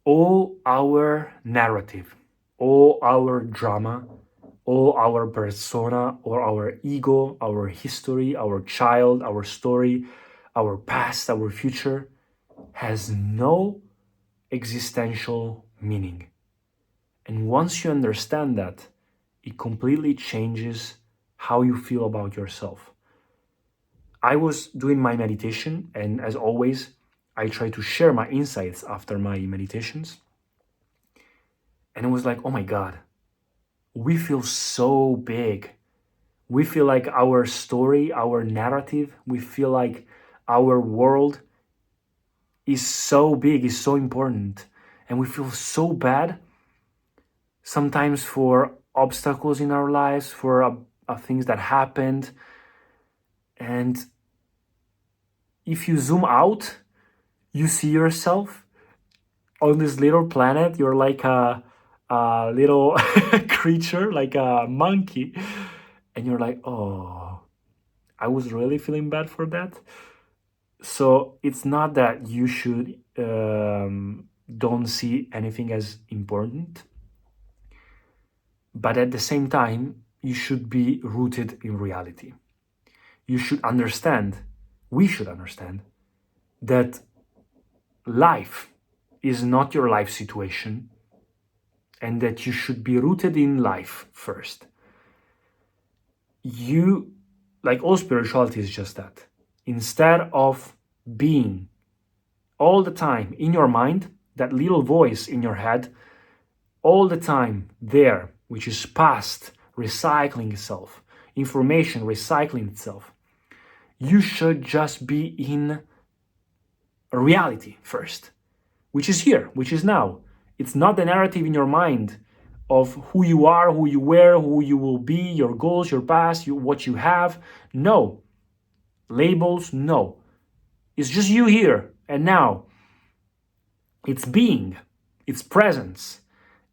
all our narrative, all our drama, all our persona or our ego, our history, our child, our story, our past, our future has no existential meaning. And once you understand that, it completely changes how you feel about yourself. I was doing my meditation, and as always, I try to share my insights after my meditations. And it was like, oh my God, we feel so big. We feel like our story, our narrative, we feel like our world is so big, is so important. And we feel so bad sometimes for obstacles in our lives, for things that happened. And if you zoom out, you see yourself on this little planet. You're like a little creature, like a monkey. And you're like, oh, I was really feeling bad for that. So it's not that you should don't see anything as important, but at the same time, you should be rooted in reality. You should understand, we should understand, that life is not your life situation and that you should be rooted in life first. You, like all spirituality, is just that. Instead of being all the time in your mind, that little voice in your head, all the time there, which is past recycling itself, information recycling itself, you should just be in reality first, which is here, which is now. It's not the narrative in your mind of who you are, who you were, who you will be, your goals, your past, what you have. No. Labels, no. It's just you here and now. It's being, it's presence,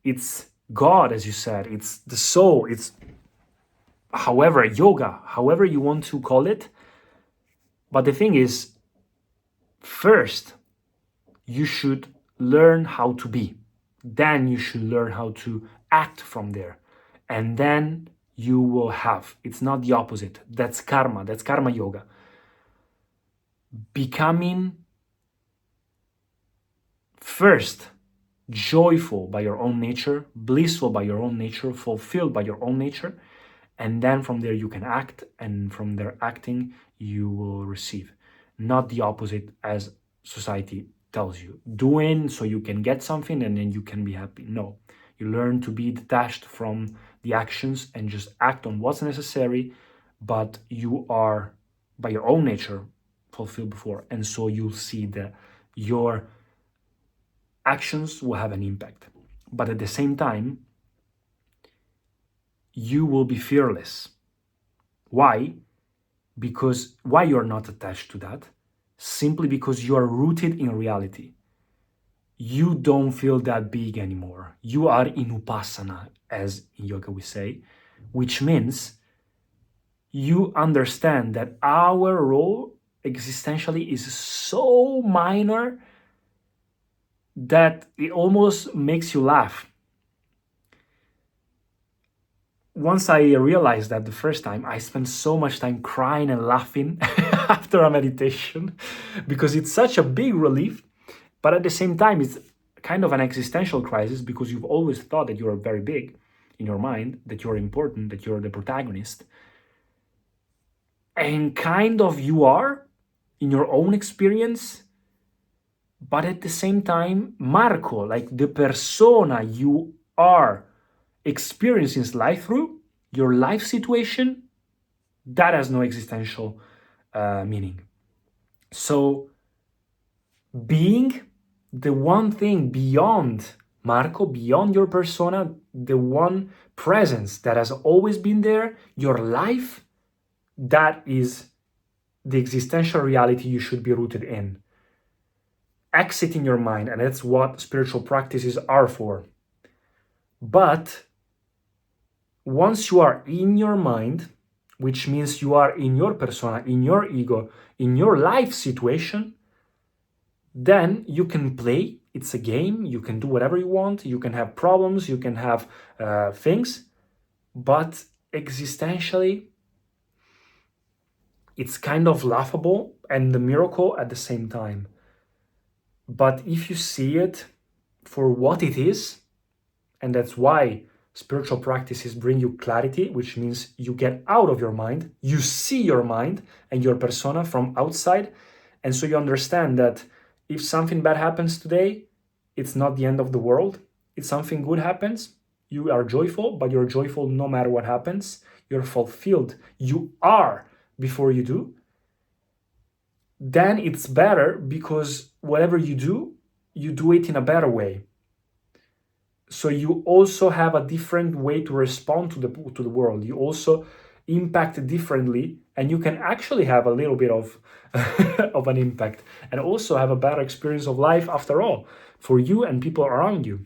it's God, as you said, it's the soul, it's however, yoga, however you want to call it. But the thing is, first, you should learn how to be. Then you should learn how to act from there. And then you will have, it's not the opposite. That's karma yoga. Becoming first joyful by your own nature, blissful by your own nature, fulfilled by your own nature. And then from there you can act, and from there acting, you will receive. Not the opposite as society tells you. Doing so you can get something and then you can be happy. No. You learn to be detached from the actions and just act on what's necessary, but you are, by your own nature, fulfilled before. And so you'll see that your actions will have an impact. But at the same time, you will be fearless. Why? Because why you're not attached to that? Simply because you are rooted in reality. You don't feel that big anymore. You are in upasana, as in yoga we say, which means you understand that our role existentially is so minor that it almost makes you laugh. Once I realized that the first time, I spent so much time crying and laughing after a meditation because it's such a big relief. But at the same time, it's kind of an existential crisis because you've always thought that you are very big in your mind, that you're important, that you're the protagonist. And kind of you are in your own experience. But at the same time, Marco, like the persona you are experiencing life through, your life situation, that has no existential meaning. So being the one thing beyond Marco, beyond your persona, the one presence that has always been there, your life, that is the existential reality you should be rooted in. Exiting your mind, and that's what spiritual practices are for. But once you are in your mind, which means you are in your persona, in your ego, in your life situation, then you can play it's a game. You can do whatever you want. You can have problems. You can have things. But existentially, it's kind of laughable and the miracle at the same time. But if you see it for what it is, and that's why spiritual practices bring you clarity, which means you get out of your mind, you see your mind and your persona from outside. And so you understand that if something bad happens today, it's not the end of the world. If something good happens, you are joyful, but you're joyful no matter what happens. You're fulfilled. You are before you do. Then it's better because whatever you do it in a better way. So you also have a different way to respond to the world. You also impact differently, and you can actually have a little bit of of an impact, and also have a better experience of life after all, for you and people around you.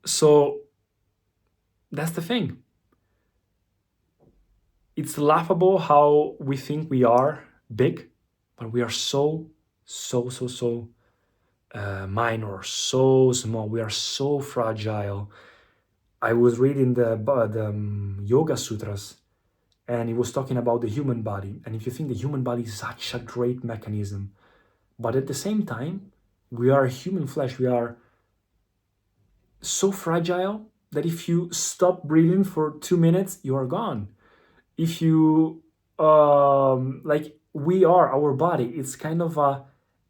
So that's the thing. It's laughable how we think we are big, but we are so minor, so small. We are so fragile. I was reading the Yoga Sutras, and it was talking about the human body. And if you think the human body is such a great mechanism, but at the same time, we are human flesh. We are so fragile that if you stop breathing for 2 minutes, you are gone. If you like, we are our body. It's kind of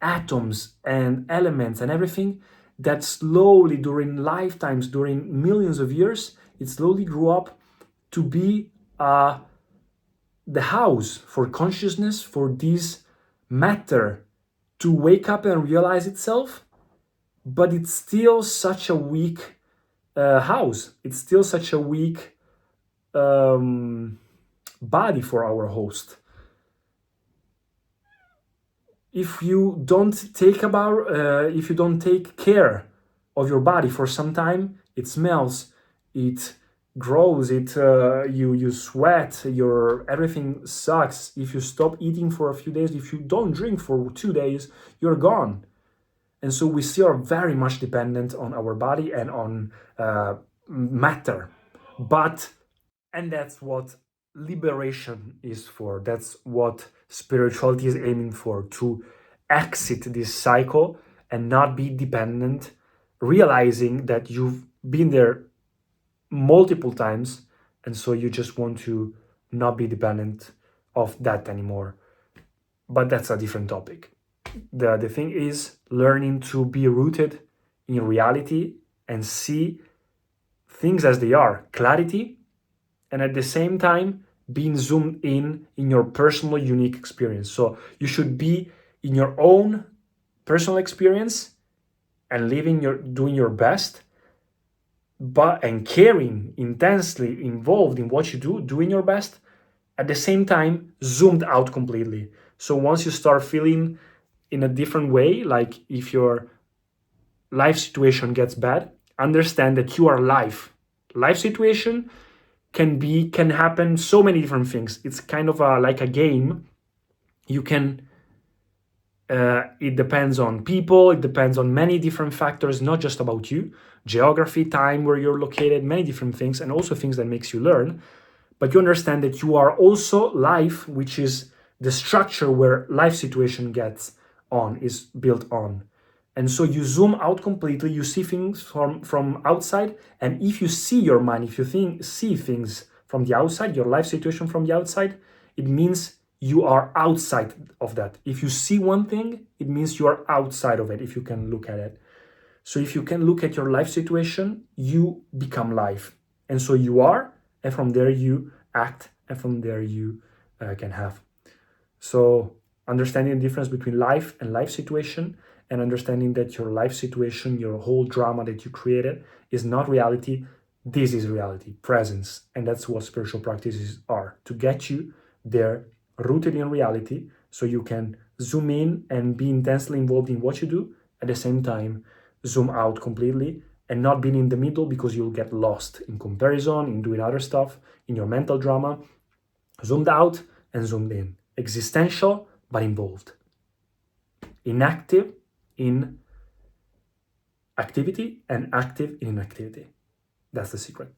atoms and elements and everything that slowly, during lifetimes, during millions of years, it slowly grew up to be the house for consciousness, for this matter to wake up and realize itself. But it's still such a weak house. It's still such a weak body for our host. If you don't take care of your body for some time, it smells, it grows, you sweat, everything sucks. If you stop eating for a few days, if you don't drink for 2 days, you're gone. And so we still are very much dependent on our body and on matter. And that's what liberation is for. That's what spirituality is aiming for, to exit this cycle and not be dependent, realizing that you've been there multiple times, and so you just want to not be dependent of that anymore. But that's a different topic. The thing is learning to be rooted in reality and see things as they are, clarity, and at the same time being zoomed in your personal unique experience. So you should be in your own personal experience and doing your best, and caring intensely, involved in what you do, doing your best, at the same time zoomed out completely. So once you start feeling in a different way, like if your life situation gets bad, understand that you are life situation can happen so many different things. It's kind of like a game. You can it depends on people, it depends on many different factors, not just about you, geography, time, where you're located, many different things, and also things that makes you learn. But you understand that you are also life, which is the structure where life situation is built on. And so you zoom out completely, you see things from outside, and if you see your mind, if you see things from the outside, your life situation from the outside, it means you are outside of that. If you see one thing, it means you are outside of it, if you can look at it. So if you can look at your life situation, you become life. And so you are, and from there you act, and from there you can have. So understanding the difference between life and life situation, and understanding that your life situation, your whole drama that you created, is not reality. This is reality, presence. And that's what spiritual practices are, to get you there, rooted in reality, so you can zoom in and be intensely involved in what you do, at the same time zoom out completely and not being in the middle, because you'll get lost in comparison, in doing other stuff, in your mental drama. Zoomed out and zoomed in. Existential, but involved. Inactive in activity and active in inactivity. That's the secret.